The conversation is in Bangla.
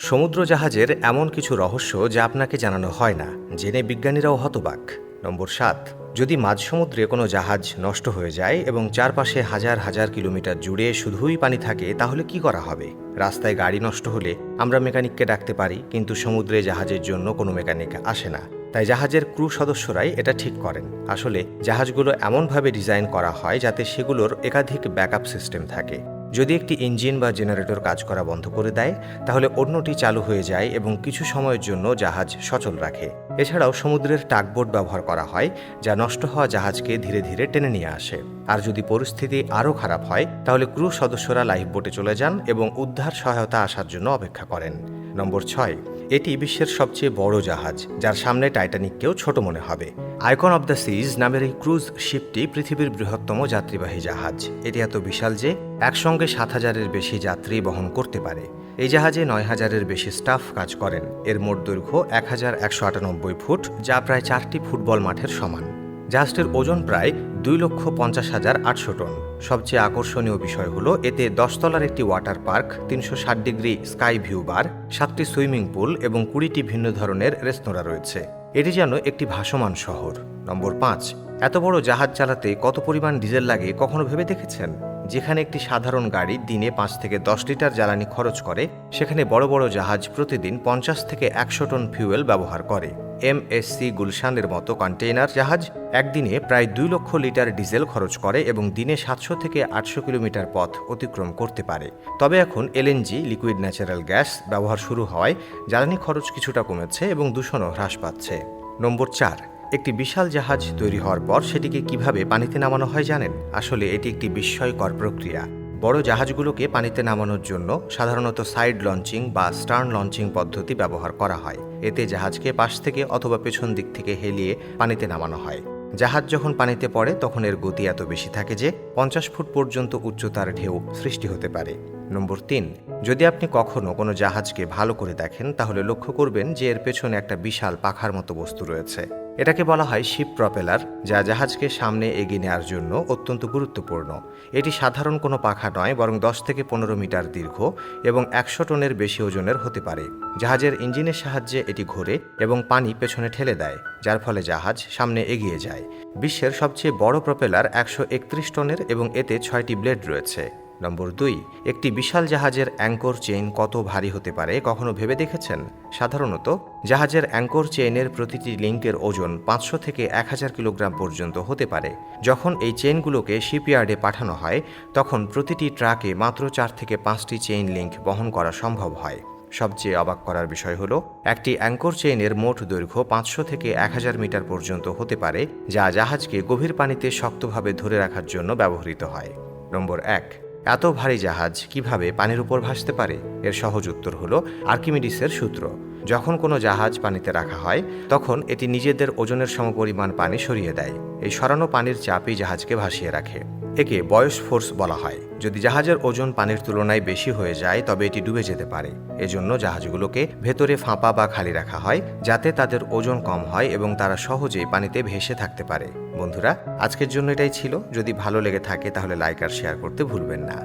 সমুদ্র জাহাজের এমন কিছু রহস্য যা আপনাকে জানানো হয় না, জেনে বিজ্ঞানীরাও হতবাক। নম্বর ৭। যদি মাঝ সমুদ্রে কোনো জাহাজ নষ্ট হয়ে যায় এবং চারপাশে হাজার হাজার কিলোমিটার জুড়ে শুধুই পানি থাকে, তাহলে কি করা হবে? রাস্তায় গাড়ি নষ্ট হলে আমরা মেকানিককে ডাকতে পারি, কিন্তু সমুদ্রে জাহাজের জন্য কোনো মেকানিক আসে না। তাই জাহাজের ক্রু সদস্যরাই এটা ঠিক করেন। আসলে জাহাজগুলো এমনভাবে ডিজাইন করা হয় যাতে সেগুলোর একাধিক ব্যাকআপ সিস্টেম থাকে। যদি একটি ইঞ্জিন বা জেনারেটর কাজ করা বন্ধ করে দেয়, তাহলে অন্যটি চালু হয়ে যায় এবং কিছু সময়ের জন্য জাহাজ সচল রাখে। এছাড়াও সমুদ্রের টাগবোট ব্যবহার করা হয়, যা নষ্ট হওয়া জাহাজকে ধীরে ধীরে টেনে নিয়ে আসে। আর যদি পরিস্থিতি আরও খারাপ হয়, তাহলে ক্রু সদস্যরা লাইফ বোটে চলে যান এবং উদ্ধার সহায়তা আসার জন্য অপেক্ষা করেন। নম্বর ৬। এটি বিশ্বের সবচেয়ে বড় জাহাজ, যার সামনে টাইটানিককেও ছোট মনে হবে। আইকন অব দ্য সিজ নামের এই ক্রুজ শিপটি পৃথিবীর বৃহত্তম যাত্রীবাহী জাহাজ। এটি এত বিশাল যে একসঙ্গে ৭,০০০-এর বেশি যাত্রী বহন করতে পারে। এই জাহাজে ৯,০০০-এর বেশি স্টাফ কাজ করেন। এর মোট দৈর্ঘ্য ১,১৯৮ ফুট, যা প্রায় ৪টি ফুটবল মাঠের সমান। জাহাজটির ওজন প্রায় ২,৫০,৮০০ টন। সবচেয়ে আকর্ষণীয় বিষয় হলো এতে ১০ তলার একটি water park, ৩৬০ degree sky view bar, ৭টি সুইমিং পুল এবং ২০টি ভিন্ন ধরনের রেস্তোরাঁ রয়েছে। এটি যেন একটি ভাসমান শহর। নম্বর ৫। এত বড় জাহাজ চালাতে কত পরিমাণ ডিজেল লাগে কখনো ভেবে দেখেছেন? যেখানে একটি সাধারণ গাড়ি দিনে ৫ থেকে ১০ লিটার জ্বালানি খরচ করে, সেখানে বড় বড় জাহাজ প্রতিদিন ৫০ থেকে ১০০ টন ফিউয়েল ব্যবহার করে। এমএসসি গুলশানের মতো কন্টেইনার জাহাজ একদিনে প্রায় ২ লক্ষ লিটার ডিজেল খরচ করে এবং দিনে ৭০০ থেকে ৮০০ কিলোমিটার পথ অতিক্রম করতে পারে। তবে এখন এলএনজি, লিকুইড ন্যাচারাল গ্যাস ব্যবহার শুরু হওয়ায় জ্বালানি খরচ কিছুটা কমেছে এবং দূষণও হ্রাস পাচ্ছে। নম্বর ৪। একটি বিশাল জাহাজ তৈরি হওয়ার পর সেটিকে কিভাবে পানিতে নামানো হয় জানেন? আসলে এটি একটি বিস্ময়কর প্রক্রিয়া। বড় জাহাজগুলোকে পানিতে নামানোর জন্য সাধারণত সাইড লঞ্চিং বা স্টার্ন লঞ্চিং পদ্ধতি ব্যবহার করা হয়। এতে জাহাজকে পাশ থেকে অথবা পেছন দিক থেকে হেলিয়ে পানিতে নামানো হয়। জাহাজ যখন পানিতে পড়ে তখন এর গতি এত বেশি থাকে যে ৫০ ফুট পর্যন্ত উচ্চতার ঢেউ সৃষ্টি হতে পারে। নম্বর ৩। যদি আপনি কখনো কোনো জাহাজকে ভালো করে দেখেন, তাহলে লক্ষ্য করবেন যে এর পেছনে একটা বিশাল পাখার মতো বস্তু রয়েছে। এটাকে বলা হয় শিপ প্রপেলার, যা জাহাজকে সামনে এগিয়ে নেওয়ার জন্য অত্যন্ত গুরুত্বপূর্ণ। এটি সাধারণ কোনো পাখা নয়, বরং ১০ থেকে ১৫ মিটার দীর্ঘ এবং ১০০ টনের বেশি ওজনের হতে পারে। জাহাজের ইঞ্জিনের সাহায্যে এটি ঘোরে এবং পানি পেছনে ঠেলে দেয়, যার ফলে জাহাজ সামনে এগিয়ে যায়। বিশ্বের সবচেয়ে বড় প্রপেলার ১৩১ টনের এবং এতে ৬টি ব্লেড রয়েছে। নম্বর ২। একটি বিশাল জাহাজের অ্যাঙ্কর চেইন কত ভারী হতে পারে কখনো ভেবে দেখেছেন? সাধারণত জাহাজের অ্যাঙ্কর চেইনের প্রতিটি লিঙ্কের ওজন ৫০০ থেকে ১,০০০ কিলোগ্রাম পর্যন্ত হতে পারে। যখন এই চেইনগুলোকে শিপইয়ার্ডে পাঠানো হয়, তখন প্রতিটি ট্রাকে মাত্র ৪ থেকে ৫টি চেইন লিঙ্ক বহন করা সম্ভব হয়। সবচেয়ে অবাক করার বিষয় হলো, একটি অ্যাঙ্কর চেইনের মোট দৈর্ঘ্য ৫০০ থেকে ১,০০০ মিটার পর্যন্ত হতে পারে, যা জাহাজকে গভীর পানিতে শক্তভাবে ধরে রাখার জন্য ব্যবহৃত হয়। নম্বর ১। এত ভারী জাহাজ কিভাবে পানির উপর ভাসতে পারে? এর সহজ উত্তর হলো আর্কিমিডিসের সূত্র। যখন কোনো জাহাজ পানিতে রাখা হয়, তখন এটি নিজেদের ওজনের সমপরিমাণ পানি সরিয়ে দেয়। এই সরানো পানির চাপই জাহাজকে ভাসিয়ে রাখে। একে বয়স ফোর্স বলা হয়। যদি জাহাজের ওজন পানির তুলনায় বেশি হয়ে যায়, তবে এটি ডুবে যেতে পারে। এজন্য জাহাজগুলোকে ভেতরে ফাঁপা বা খালি রাখা হয়, যাতে তাদের ওজন কম হয় এবং তারা সহজেই পানিতে ভেসে থাকতে পারে। বন্ধুরা, আজকের জন্য এটাই ছিল। যদি ভালো লেগে থাকে তাহলে লাইক আর শেয়ার করতে ভুলবেন না।